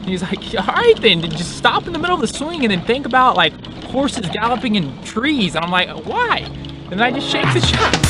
He's like, all right then, just stop in the middle of the swing and then think about like horses galloping in trees. And I'm like, why? And then I just shake the shot.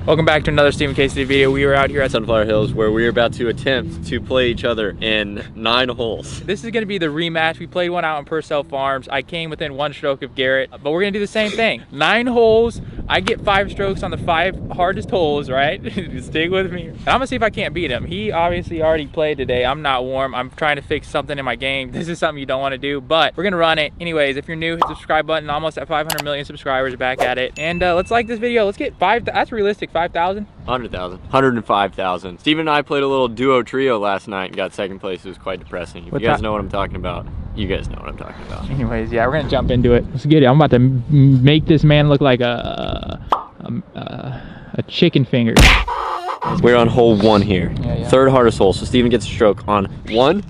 Welcome back to another Stephen Casey video. We were out here at Sunflower Hills where we are about to attempt to play each other in 9 holes. This is gonna be the rematch. We played one out in Purcell Farms. I came within 1 stroke of Garrett, but we're gonna do the same thing. 9 holes. I get 5 strokes on the 5 hardest holes, right? Stick with me. And I'm gonna see if I can't beat him. He obviously already played today. I'm not warm. I'm trying to fix something in my game. This is something you don't want to do, but we're gonna run it. Anyways, if you're new, hit the subscribe button. Almost at 500 million subscribers, back at it. And let's like this video. Let's get 5, that's realistic, 5,000. 100,000, 105,000. Steven and I played a little duo trio last night and got 2nd place. It was quite depressing. If you guys know what I'm talking about, you guys know what I'm talking about. Anyways, yeah, we're gonna jump into it. Let's get it. I'm about to make this man look like a chicken finger. We're on hole 1 here. Yeah. 3rd hardest hole. So Steven gets a stroke on 1,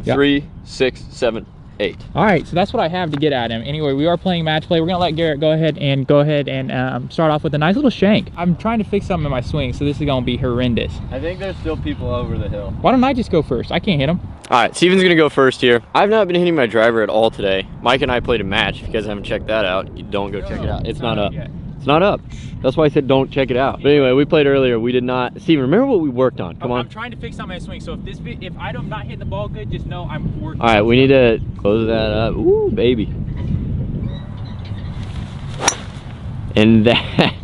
3, 6, 7, 8. All right, so that's what I have to get at him. Anyway, we are playing match play. We're gonna let Garrett go ahead and start off with a nice little shank. I'm trying to fix something in my swing, so this is gonna be horrendous. I think there's still people over the hill. Why don't I just go first? I can't hit him. All right, Steven's gonna go first here. I've not been hitting my driver at all today. Mike and I played a match. If you guys haven't checked that out, you don't go check it out. It's not up. It's not up. That's why I said don't check it out. But anyway, we played earlier. We did not. Steven, remember what we worked on? Come on. I'm trying to fix something in my swing. So if I'm not hitting the ball good, just know I'm working. All right, we need to close that up. Ooh, baby. And that,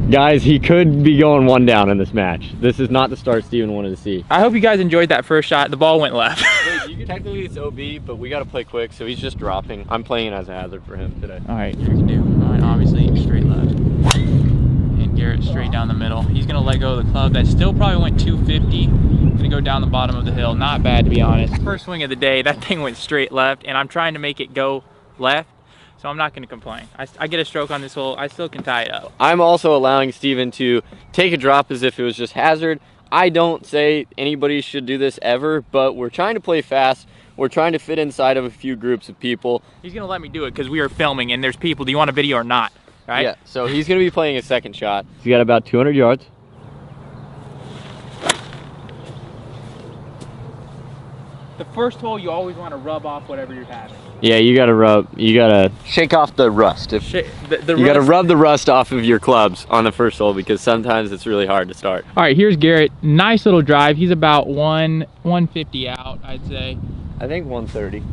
guys, he could be going 1 down in this match. This is not the start Steven wanted to see. I hope you guys enjoyed that first shot. The ball went left. Technically it's OB, but we got to play quick, so he's just dropping. I'm playing it as a hazard for him today. All right, you can do. All right, obviously straight left. And Garrett straight down the middle. He's gonna let go of the club. That still probably went 250. Gonna go down the bottom of the hill. Not bad, to be honest. First swing of the day, that thing went straight left, and I'm trying to make it go left. So I'm not gonna complain. I get a stroke on this hole. I still can tie it up. I'm also allowing Steven to take a drop as if it was just hazard. I don't say anybody should do this ever, but we're trying to play fast. We're trying to fit inside of a few groups of people. He's gonna let me do it because we are filming and there's people. Do you want a video or not? Right? Yeah, so he's gonna be playing a 2nd shot. He's got about 200 yards. The first hole, you always want to rub off whatever you're having. Yeah, you gotta shake off the rust. You gotta rub the rust off of your clubs on the first hole because sometimes it's really hard to start. All right, here's Garrett. Nice little drive. He's about 150 out, I'd say. I think 130.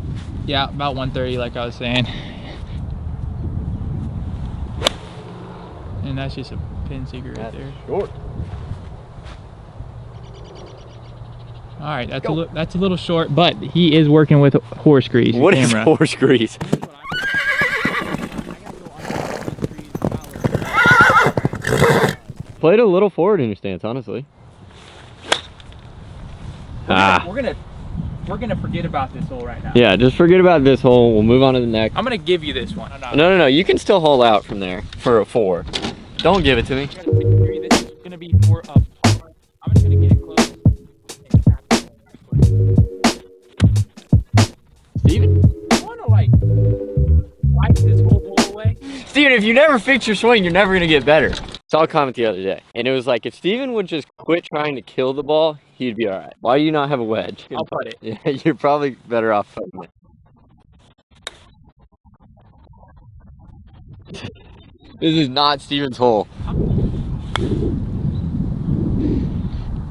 Yeah, about 130, like I was saying. And that's just a pin seeker right there. Short. All right, that's a little short, but he is working with horse grease. What is horse grease? Played a little forward in your stance, honestly. We're gonna forget about this hole right now. Yeah, just forget about this hole. We'll move on to the next. I'm gonna give you this one. No. You can still hole out from there for a 4. Don't give it to me. This is gonna be for a par. I'm just gonna get it close. Steven? I wanna like wipe this whole hole away. Steven, if you never fix your swing, you're never gonna get better. Saw a comment the other day, and it was like, if Steven would just quit trying to kill the ball, he'd be all right. Why do you not have a wedge? I'll putt it. Yeah, you're probably better off putting it. This is not Steven's hole.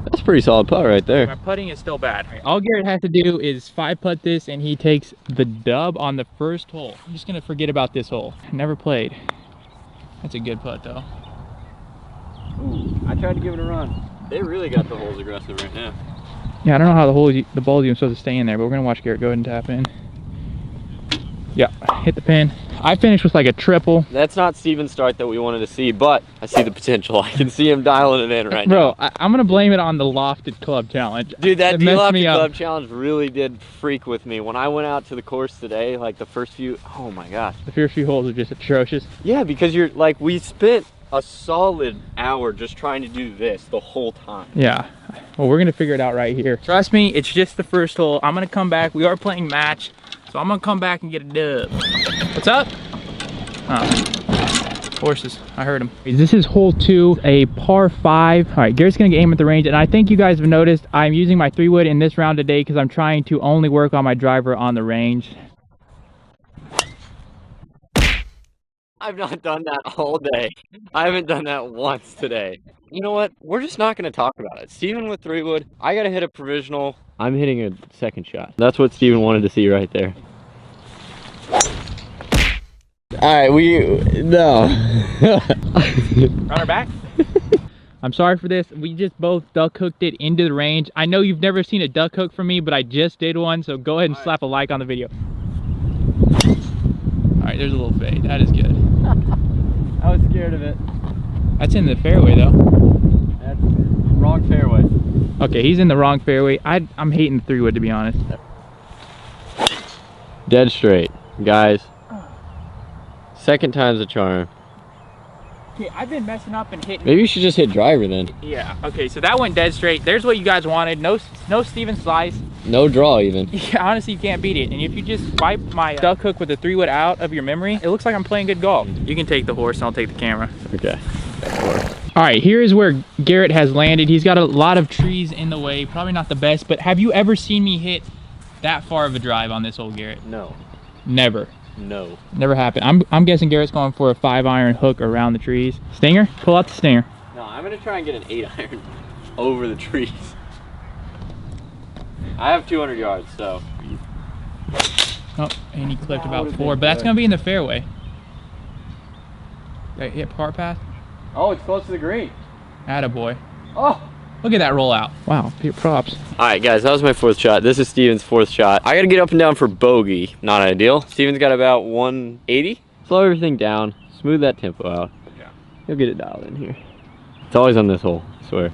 That's a pretty solid putt right there. My putting is still bad. All Garrett has to do is 5-putt this, and he takes the dub on the first hole. I'm just gonna forget about this hole. Never played. That's a good putt though. Ooh, I tried to give it a run. They really got the holes aggressive right now. Yeah, I don't know how the ball's even supposed to stay in there, but we're gonna watch Garrett go ahead and tap in. Yeah, hit the pin. I finished with like a triple. That's not Steven's start that we wanted to see, but I see the potential. I can see him dialing it in right now. Bro, I'm gonna blame it on the lofted club challenge. Dude, that lofted club challenge really did freak with me. When I went out to the course today, like the first few, oh my gosh. The first few holes are just atrocious. Yeah, because you're like, we spent a solid hour just trying to do this the whole time. Yeah. Well, we're gonna figure it out right here. Trust me, it's just the first hole. I'm gonna come back. We are playing match, so I'm gonna come back and get a dub. What's up? Oh. Horses, I heard him. This is hole 2, a par 5. All right, Garrett's gonna aim at the range, and I think you guys have noticed I'm using my 3-wood in this round today because I'm trying to only work on my driver on the range. I've not done that all day. I haven't done that once today. You know what? We're just not going to talk about it. Steven with 3-wood. I got to hit a provisional. I'm hitting a second shot. That's what Steven wanted to see right there. All right, no. Run her back. I'm sorry for this. We just both duck hooked it into the range. I know you've never seen a duck hook from me, but I just did one, so go ahead and slap a like on the video. All right, there's a little fade. That is good. I was scared of it. That's in the fairway, though. That's wrong fairway. Okay, he's in the wrong fairway. I'm hating the 3-wood, to be honest. Dead straight, guys. Second time's a charm. Okay, I've been messing up and hitting. Maybe you should just hit driver then. Yeah. Okay, so that went dead straight. There's what you guys wanted. No Steven slice. No draw even. Yeah, honestly, you can't beat it. And if you just wipe my duck hook with the 3-wood out of your memory, it looks like I'm playing good golf. You can take the horse and I'll take the camera. Okay. All right, here is where Garrett has landed. He's got a lot of trees in the way. Probably not the best, but have you ever seen me hit that far of a drive on this hole, Garrett? No. Never. No. Never happened. I'm guessing Garrett's going for a 5-iron hook around the trees. Stinger? Pull out the stinger. No, I'm gonna try and get an 8-iron over the trees. I have 200 yards, so. Oh, and he clipped about 4, but that's gonna be in the fairway. Right, hit par path. Oh, it's close to the green. Attaboy. Oh! Look at that rollout. Wow, props. All right, guys, that was my 4th shot. This is Steven's 4th shot. I gotta get up and down for bogey. Not ideal. Steven's got about 180. Slow everything down. Smooth that tempo out. Yeah. He'll get it dialed in here. It's always on this hole, I swear.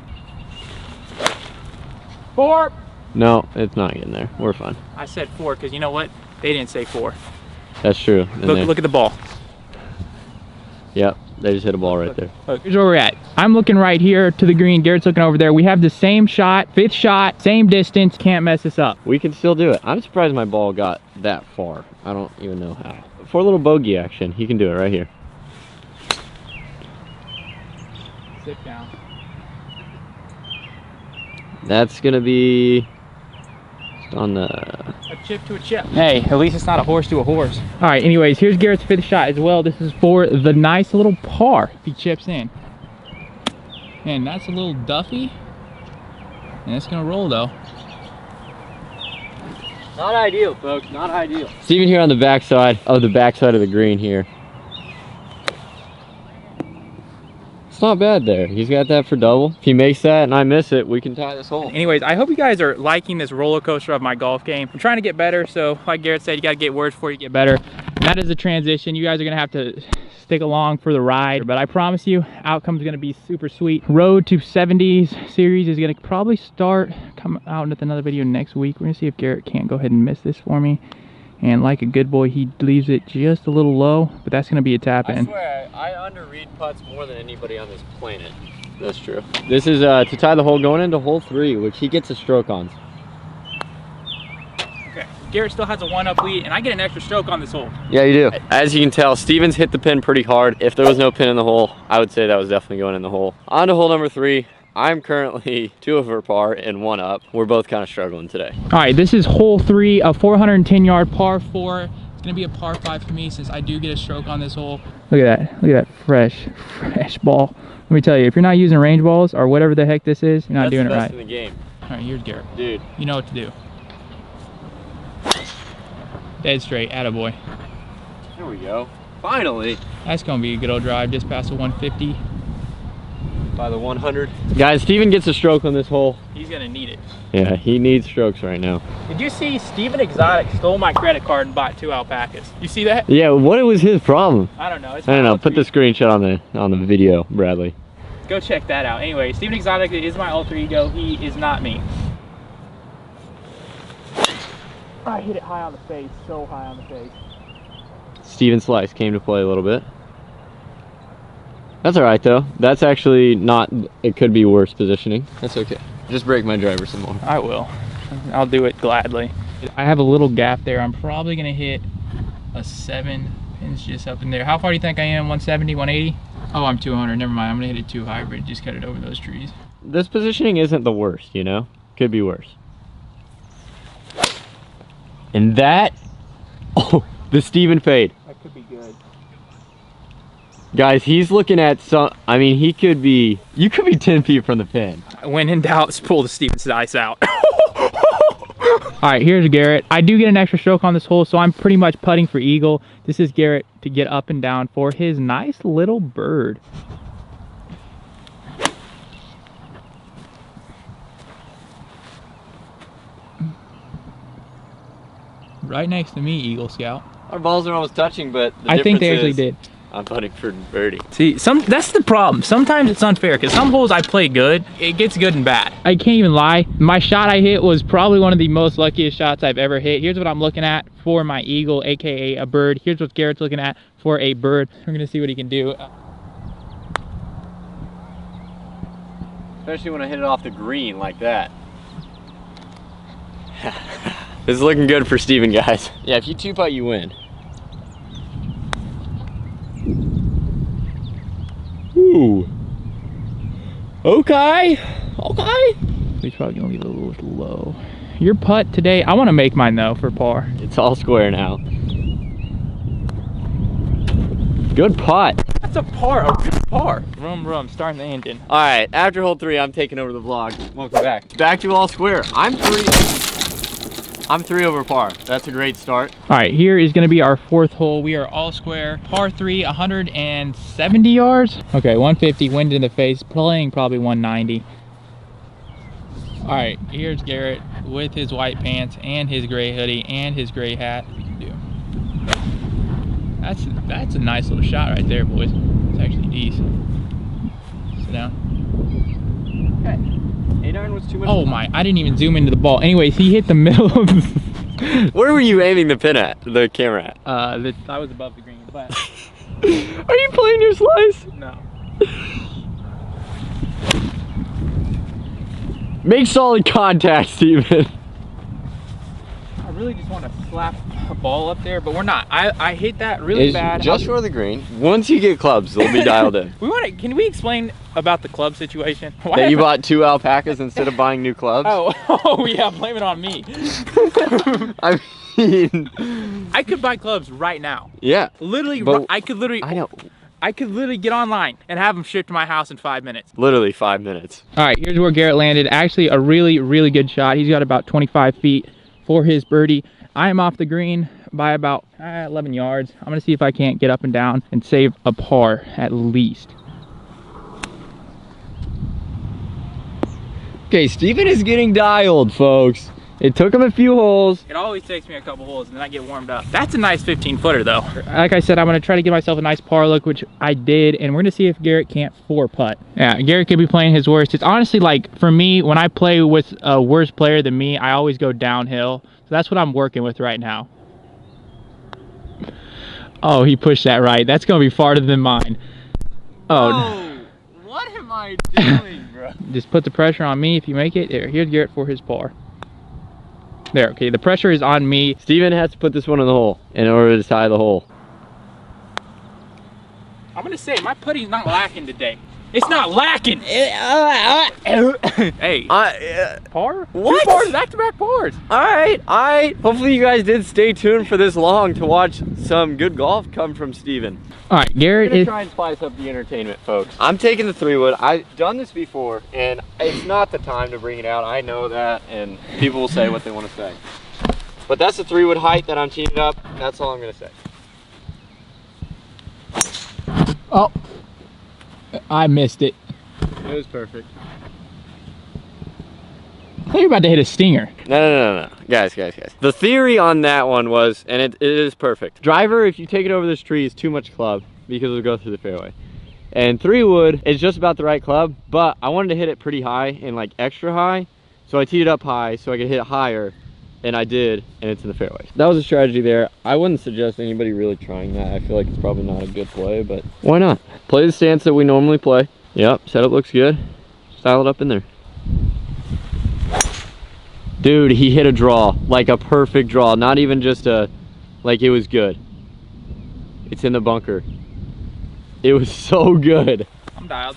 4. No, it's not getting there. We're fine. I said 4 because you know what? They didn't say 4. That's true. Look at the ball. Yep, they just hit a ball right there. Look, here's where we're at. I'm looking right here to the green. Garrett's looking over there. We have the same shot, 5th shot, same distance. Can't mess this up. We can still do it. I'm surprised my ball got that far. I don't even know how. For a little bogey action, he can do it right here. Sit down. That's gonna be on the a chip to a chip. Hey, at least it's not a horse to a horse. All right, anyways, here's Garrett's 5th shot as well. This is for the nice little par if he chips in. And that's a little Duffy. And it's gonna roll though. Not ideal, folks, not ideal. Steven here on the backside of the green here. It's not bad there. He's got that for double. If he makes that and I miss it, we can tie this hole. Anyways, I hope you guys are liking this roller coaster of my golf game. I'm trying to get better, so like Garrett said, you gotta get worse before you get better. And that is a transition. You guys are gonna have to stick along for the ride, but I promise you, outcome's gonna be super sweet. Road to 70s series is gonna probably come out with another video next week. We're gonna see if Garrett can't go ahead and miss this for me. And like a good boy, he leaves it just a little low, but that's gonna be a tap in. I swear, I underread putts more than anybody on this planet. That's true. This is to tie the hole going into hole 3, which he gets a stroke on. Okay, Garrett still has a 1-up lead, and I get an extra stroke on this hole. Yeah, you do. As you can tell, Steven's hit the pin pretty hard. If there was no pin in the hole, I would say that was definitely going in the hole. On to hole number 3. I'm currently 2 over par and 1 up. We're both kind of struggling today. All right, this is hole 3, a 410-yard par 4. It's gonna be a par 5 for me since I do get a stroke on this hole. Look at that, look at that fresh ball. Let me tell you, if you're not using range balls or whatever the heck this is, you're not doing it right. That's the best in the game. All right, here's Garrett. Dude. You know what to do. Dead straight, attaboy. There we go. Finally. That's gonna be a good old drive, just past the 150. By the 100. Guys, Steven gets a stroke on this hole. He's gonna need it. Yeah, he needs strokes right now. Did you see Steven Exotic stole my credit card and bought 2 alpacas? You see that? Yeah, what was his problem? I don't know. I don't know. Put the screenshot on the video, Bradley. Go check that out. Anyway, Steven Exotic is my alter ego. He is not me. I hit it high on the face, so high on the face. Steven Slice came to play a little bit. That's all right though. That's actually not, it could be worse positioning. That's okay. Just break my driver some more. I will. I'll do it gladly. I have a little gap there. I'm probably gonna hit a 7 pins just up in there. How far do you think I am? 170, 180? Oh, I'm 200. Never mind. I'm gonna hit it too high, but just cut it over those trees. This positioning isn't the worst, you know? Could be worse. And that, oh, the Steven fade. That could be good. Guys, he's looking at some, I mean, he could be, you could be 10 feet from the pin. When in doubt, pull the Stevens dice out. All right, here's Garrett. I do get an extra stroke on this hole, so I'm pretty much putting for eagle. This is Garrett to get up and down for his nice little bird. Right next to me, Eagle Scout. Our balls are almost touching, but the I think they actually is, did. I'm putting for birdie. See, that's the problem. Sometimes it's unfair because some holes I play good, it gets good and bad. I can't even lie. My shot I hit was probably one of the most luckiest shots I've ever hit. Here's what I'm looking at for my eagle, aka a bird. Here's what Garrett's looking at for a bird. We're gonna see what he can do. Especially when I hit it off the green like that. This is looking good for Steven, guys. Yeah, if you two-putt, you win. Ooh. Okay. Okay. He's probably gonna leave it a little low. Your putt today, I want to make mine though for par. It's all square now. Good putt. That's a par, a good par. Rum, starting the engine. All right, after hole 3, I'm taking over the vlog. Welcome back. Back to all square. I'm 3 over par. That's a great start. All right, here is gonna be our 4th hole. We are all square, par 3, 170 yards. Okay, 150, wind in the face, playing probably 190. All right, here's Garrett with his white pants and his gray hoodie and his gray hat. We can do. That's a nice little shot right there, boys. It's actually decent. Sit down. Okay. 8 iron was too much. Oh my, I didn't even zoom into the ball. Anyways, he hit the middle of the... Where were you aiming the pin at, the camera at? I was above the green, but... Are you playing your slice? No. Make solid contact, Steven. I really just want to slap a ball up there, but we're not. I hit that really bad. Just for the green. Once you get clubs, they'll be dialed in. Can we explain about the club situation? Why that you bought 2 alpacas instead of buying new clubs? Oh yeah, blame it on me. I mean, I could buy clubs right now. Yeah. Literally, I could literally get online and have them shipped to my house in 5 minutes. Literally 5 minutes. All right, here's where Garrett landed. Actually, a really, really good shot. He's got about 25 feet for his birdie. I am off the green by about 11 yards. I'm gonna see if I can't get up and down and save a par at least. Okay, Steven is getting dialed, folks. It took him a few holes. It always takes me a couple holes and then I get warmed up. That's a nice 15-footer though. Like I said, I'm gonna try to give myself a nice par look, which I did, and we're gonna see if Garrett can't 4-putt. Yeah, Garrett could be playing his worst. It's honestly like, for me, when I play with a worse player than me, I always go downhill. So that's what I'm working with right now. Oh, he pushed that right. That's gonna be farther than mine. Oh. What am I doing, bro? Just put the pressure on me if you make it. Here's Garrett for his par. There, okay, the pressure is on me. Steven has to put this one in the hole in order to tie the hole. I'm gonna say, my putting's not lacking today. It's not lacking! Hey. Par? What? 2 pars, back-to-back pars. Alright. Hopefully you guys did stay tuned for this long to watch some good golf come from Steven. Alright, Garrett is... try and spice up the entertainment, folks. I'm taking the 3-wood. I've done this before, and it's not the time to bring it out. I know that, and people will say what they want to say. But that's the 3-wood height that I'm teeing up. That's all I'm going to say. Oh. I missed it. It was perfect. I thought you were about to hit a stinger. No. Guys. The theory on that one was, and it is perfect. Driver, if you take it over this tree, is too much club because it'll go through the fairway. And 3-wood is just about the right club, but I wanted to hit it pretty high and like extra high. So I teed it up high so I could hit it higher and I did, and it's in the fairway. That was a strategy there. I wouldn't suggest anybody really trying that. I feel like it's probably not a good play, but why not? Play the stance that we normally play. Yep, setup looks good. Style it up in there. Dude, he hit a draw, like a perfect draw. Not even just a, like it was good. It's in the bunker. It was so good. I'm dialed,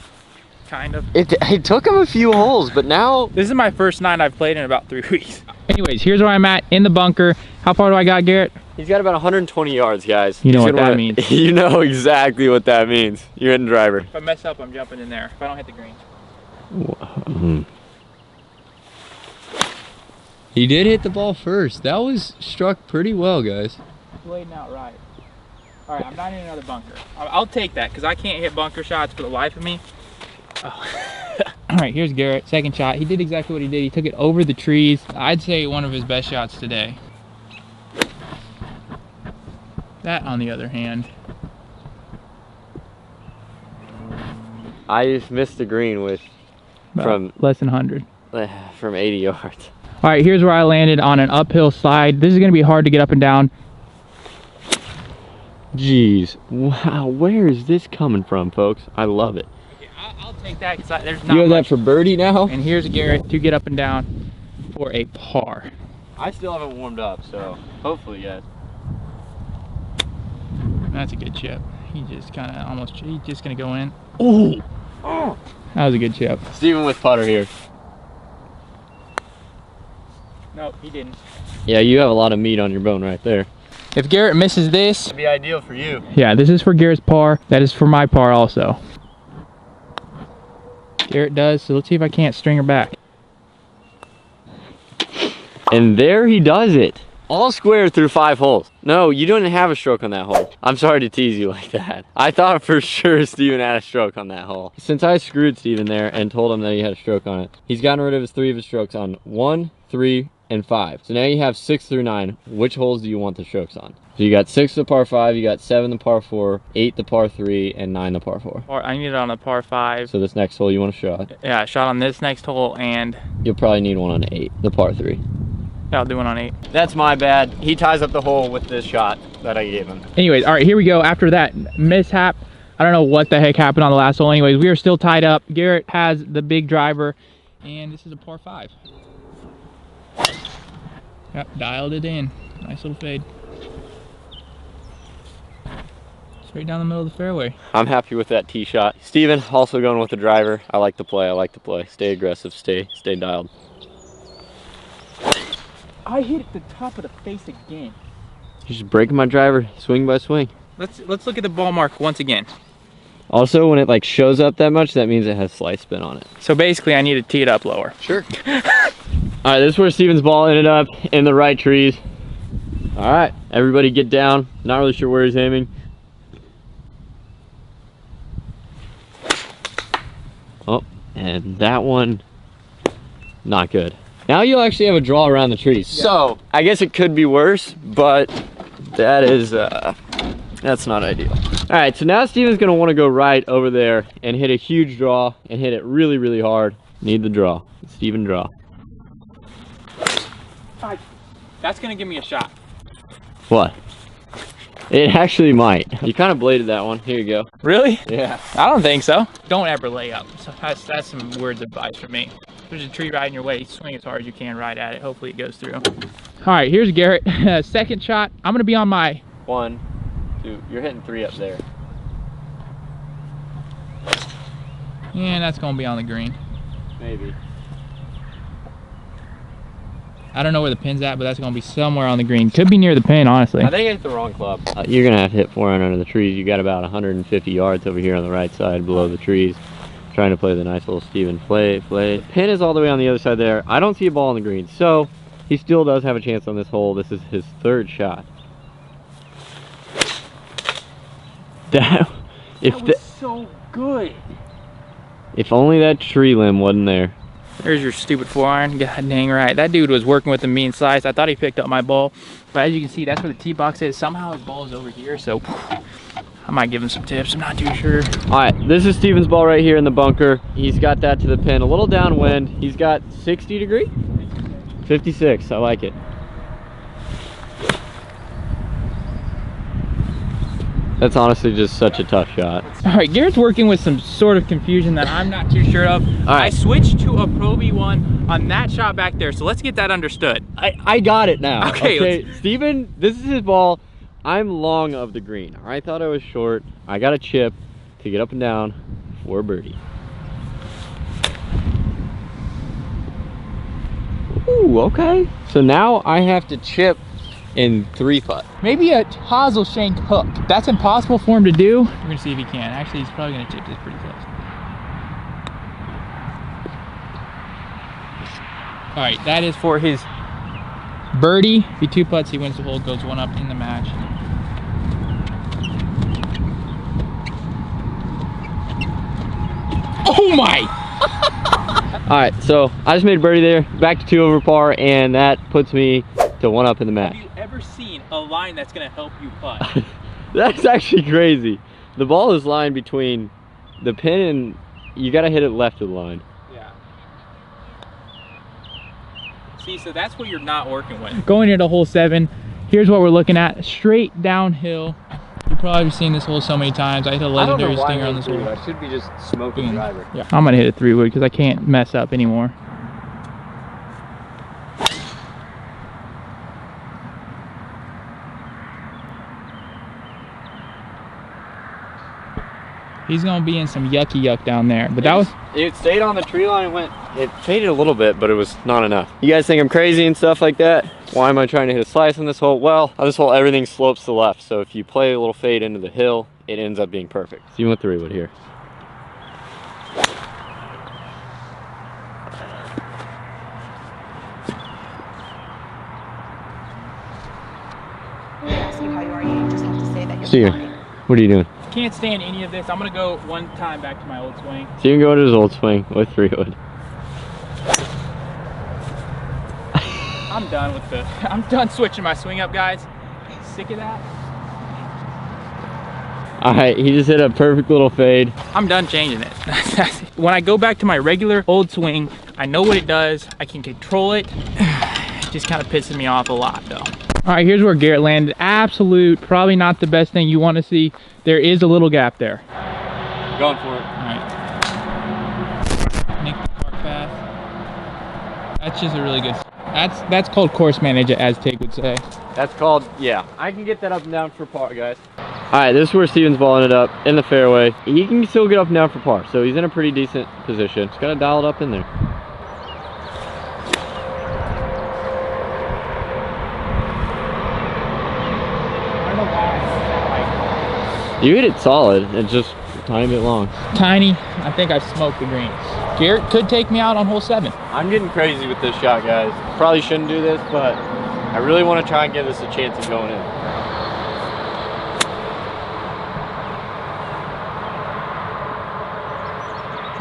kind of. It took him a few holes, but now... This is my first 9 I've played in about 3 weeks. Anyways, here's where I'm at in the bunker. How far do I got, Garrett? He's got about 120 yards, guys. You know what that means. You know exactly what that means. You're hitting driver. If I mess up, I'm jumping in there. If I don't hit the green. He did hit the ball first. That was struck pretty well, guys. Blading out right. All right, I'm not in another bunker. I'll take that because I can't hit bunker shots for the life of me. Oh. All right, here's Garrett, second shot. He did exactly what he did. He took it over the trees. I'd say one of his best shots today. That, on the other hand. I just missed the green with from less than 100. From 80 yards. All right, here's where I landed on an uphill slide. This is gonna be hard to get up and down. Jeez, wow, where is this coming from, folks? I love it. Okay, I'll take that because there's not You have much. that for birdie now? And here's Garrett to get up and down for a par. I still haven't warmed up, so hopefully, guys. That's a good chip. He just kind of almost, he's just gonna go in. Ooh. Oh, that was a good chip. Steven with putter here. No, he didn't. Yeah, you have a lot of meat on your bone right there. If Garrett misses this, It'd be ideal for you. yeah, this is for Garrett's par. That is for my par also. Garrett does, so let's see if I can't string her back. And there he does it. All square through 5 holes. No, you didn't have a stroke on that hole. I'm sorry to tease you like that. I thought for sure Steven had a stroke on that hole. Since I screwed Steven there and told him that he had a stroke on it, he's gotten rid of his 3 of his strokes on 1, 3, and 5. So now you have 6 through 9. Which holes do you want the strokes on? So you got 6 the par 5, you got 7 the par 4, 8 the par 3, and 9 the par 4. I need it on a par 5. So this next hole you want a shot? Yeah, a shot on this next hole, and You'll probably need one on 8, the par 3. yeah, I'll do one on 8. That's my bad. He ties up the hole with this shot that I gave him. Anyways, all right, here we go. After that mishap, I don't know what the heck happened on the last hole. Anyways, we are still tied up. Garrett has the big driver, and this is a par 5. Yep, dialed it in. Nice little fade. Straight down the middle of the fairway. I'm happy with that tee shot. Steven also going with the driver. I like to play. I like to play. Stay aggressive. Stay dialed. I hit it the top of the face again. You're just breaking my driver swing by swing. Let's look at the ball mark once again. Also, when it like shows up that much, that means it has slight spin on it. So basically, I need to tee it up lower. Sure. All right, this is where Steven's ball ended up, in the right trees. All right, everybody get down. Not really sure where he's aiming. Oh, and that one, not good. Now you'll actually have a draw around the trees. Yeah. So, I guess it could be worse, but that is, that's not ideal. All right, so now Steven's gonna wanna go right over there and hit a huge draw and hit it really, really hard. Need the draw. Steven draw. That's gonna give me a shot. What? It actually might. You kind of bladed that one. Here you go. Really? Yeah. I don't think so. Don't ever lay up. So that's some words of advice from me. If there's a tree right in your way, swing as hard as you can right at it. Hopefully it goes through. All right, here's Garrett. Second shot. I'm gonna be on my 1, 2. You're hitting 3 up there. and that's gonna be on the green. Maybe. I don't know where the pin's at, but that's gonna be somewhere on the green. Could be near the pin, honestly. I think I hit the wrong club. You're gonna have to hit 400 under the trees. You got about 150 yards over here on the right side below the trees. Trying to play the nice little Steven play. The pin is all the way on the other side there. I don't see a ball on the green, so he still does have a chance on this hole. This is his 3rd shot. That was so good. If only that tree limb wasn't there. There's your stupid 4-iron. God dang right. That dude was working with the mean slice. I thought he picked up my ball, but as you can see, that's where the tee box is. Somehow his ball is over here, so I might give him some tips. I'm not too sure. All right, this is Steven's ball right here in the bunker. He's got that to the pin, a little downwind. He's got 60 degree? 56, I like it. That's honestly just such a tough shot. All right, Garrett's working with some sort of confusion that I'm not too sure of. All right. I switched to a Pro V1 on that shot back there, so let's get that understood. I got it now. Okay, Steven, this is his ball. I'm long of the green. I thought I was short. I got a chip to get up and down for a birdie. Ooh, okay. So now I have to chip in 3-putt. Maybe a hosel shank hook. That's impossible for him to do. We're gonna see if he can. Actually, he's probably gonna chip this pretty close. All right, that is for his birdie. If he 2-putts, he wins the hole, goes 1 up in the match. Oh my! All right, so I just made a birdie there, back to 2 over par, and that puts me to 1 up in the match. Have you ever seen a line that's gonna help you putt? That's actually crazy. The ball is lined between the pin and you gotta hit it left of the line. Yeah. See, so that's what you're not working with. Going into hole 7, here's what we're looking at. Straight downhill. You've probably seen this hole so many times. I hit a legendary stinger on this hole. I should be just smoking driver. Yeah, I'm gonna hit a 3-wood because I can't mess up anymore. He's gonna be in some yucky yuck down there, but that was... It stayed on the tree line and went, it faded a little bit, but it was not enough. You guys think I'm crazy and stuff like that? Why am I trying to hit a slice on this hole? Well, on this hole, everything slopes to the left. So if you play a little fade into the hill, it ends up being perfect. So you went 3-wood here. Ask you how you are, you just have to say that you're Steven, fine. what are you doing? Can't stand any of this. I'm gonna go 1 time back to my old swing. So you can go to his old swing with 3-wood. I'm done with the... I'm done switching my swing up, guys. Sick of that. All right, he just hit a perfect little fade. I'm done changing it. When I go back to my regular old swing, I know what it does. I can control it. It just kind of pisses me off a lot, though. All right, here's where Garrett landed. Absolute, probably not the best thing you want to see. There is a little gap there. Going for it. All right. Nick the park path. That's just a really good... That's called course manage, as Tig would say. That's called, yeah. I can get that up and down for par, guys. All right, this is where Steven's ball ended up, in the fairway. He can still get up and down for par, so he's in a pretty decent position. Just gotta dial it up in there. You hit it solid, it's just a tiny bit long. Tiny, I think I've smoked the green. Garrett could take me out on hole 7. I'm getting crazy with this shot, guys. Probably shouldn't do this, but I really want to try and give this a chance of going in.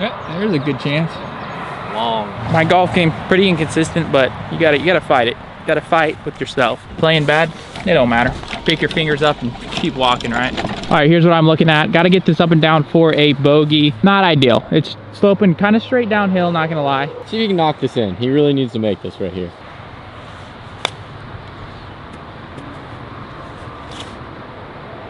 Yeah, there's a good chance. Long. My golf game pretty inconsistent, but you gotta fight it. You gotta fight with yourself. Playing bad, it don't matter. Pick your fingers up and keep walking, right? All right, here's what I'm looking at. Gotta get this up and down for a bogey. Not ideal. It's sloping kind of straight downhill, not gonna lie. See if you can knock this in. He really needs to make this right here.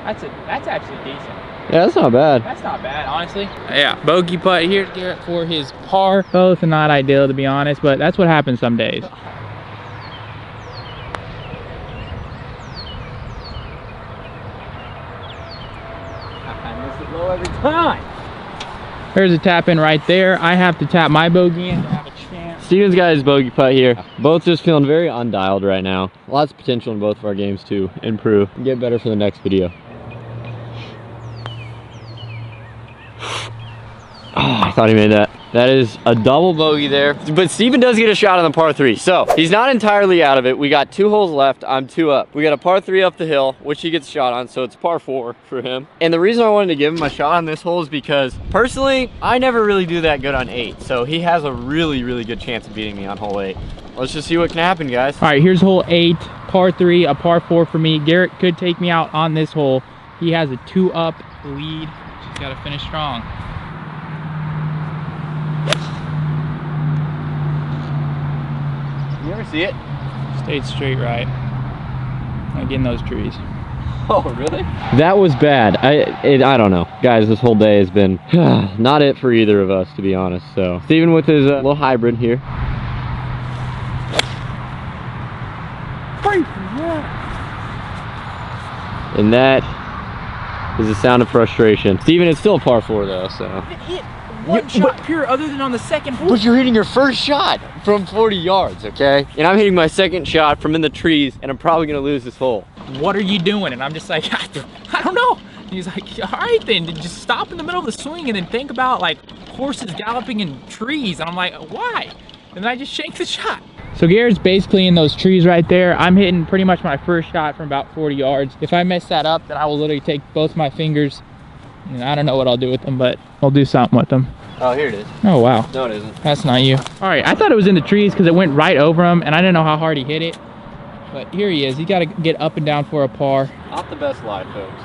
That's actually decent. Yeah, that's not bad. That's not bad, honestly. Yeah, bogey putt. Here's Garrett for his par. Both are not ideal, to be honest, but that's what happens some days. I miss it low every time. There's a tap in right there. I have to tap my bogey in to have a chance. Steven's got his bogey putt here. Both just feeling very undialed right now. Lots of potential in both of our games to improve and get better for the next video. Oh, I thought he made that. That is a double bogey there. But Steven does get a shot on the par 3. So he's not entirely out of it. We got 2 holes left. I'm 2 up. We got a par 3 up the hill, which he gets a shot on. So it's par 4 for him. And the reason I wanted to give him a shot on this hole is because personally, I never really do that good on 8. So he has a really, really good chance of beating me on hole 8. Let's just see what can happen, guys. All right, here's hole 8, par 3, a par 4 for me. Garrett could take me out on this hole. He has a 2-up lead. Just got to finish strong. You ever see it? Stayed straight right. I get in those trees. Oh, really? That was bad. I don't know. Guys, this whole day has been not it for either of us, to be honest. So, Steven with his little hybrid here. And that is the sound of frustration. Steven, it's still a par 4 though, so. It hit one shot pure other than on the second hole. But you're hitting your first shot from 40 yards, okay? And I'm hitting my second shot from in the trees, and I'm probably gonna lose this hole. What are you doing? And I'm just like, I don't know. And he's like, all right then, just stop in the middle of the swing and then think about like horses galloping in trees. And I'm like, why? And then I just shake the shot. So Garrett's basically in those trees right there. I'm hitting pretty much my first shot from about 40 yards. If I mess that up, then I will literally take both my fingers, and I don't know what I'll do with them, but I'll do something with them. Oh, here it is. Oh, wow. No, it isn't. That's not you. All right, I thought it was in the trees because it went right over him, and I didn't know how hard he hit it. But here he is. He got to get up and down for a par. Not the best lie, folks.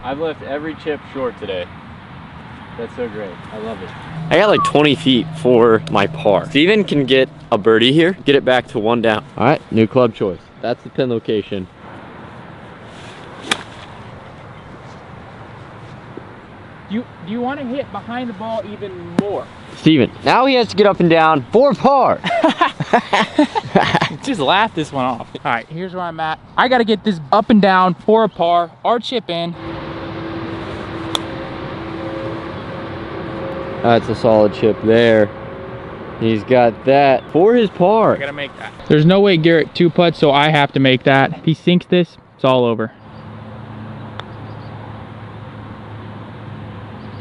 I've left every chip short today. That's so great. I love it. I got like 20 feet for my par. Steven can get a birdie here, get it back to 1 down. All right, new club choice. That's the pin location. Do you want to hit behind the ball even more? Steven, now he has to get up and down for par. Just laugh this one off. All right, here's where I'm at. I got to get this up and down for a par, our chip in. That's a solid chip there. He's got that for his par. I gotta make that. There's no way Garrett 2-putts, so I have to make that. If he sinks this, it's all over.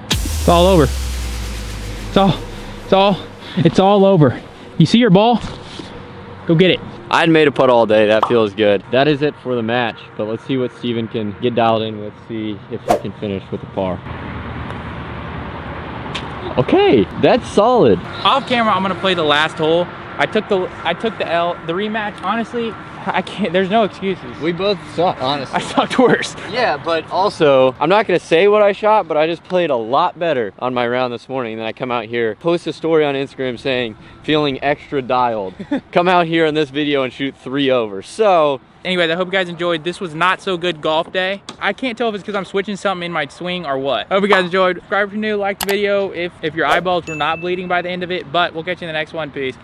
It's all over. It's all over. You see your ball? Go get it. I'd made a putt all day. That feels good. That is it for the match, but let's see what Steven can get dialed in. Let's see if he can finish with a par. Okay, that's solid. Off camera, I'm gonna play the last hole. I took the L. The rematch, honestly, I can't. There's no excuses. We both suck, honestly. I sucked worse. Yeah, but also, I'm not gonna say what I shot, but I just played a lot better on my round this morning. And then I come out here, post a story on Instagram saying, feeling extra dialed. Come out here in this video and shoot 3 over. So, anyways, I hope you guys enjoyed. This was not so good golf day. I can't tell if it's because I'm switching something in my swing or what. I hope you guys enjoyed. Subscribe if you're new, like the video if your eyeballs were not bleeding by the end of it, but we'll catch you in the next one. Peace.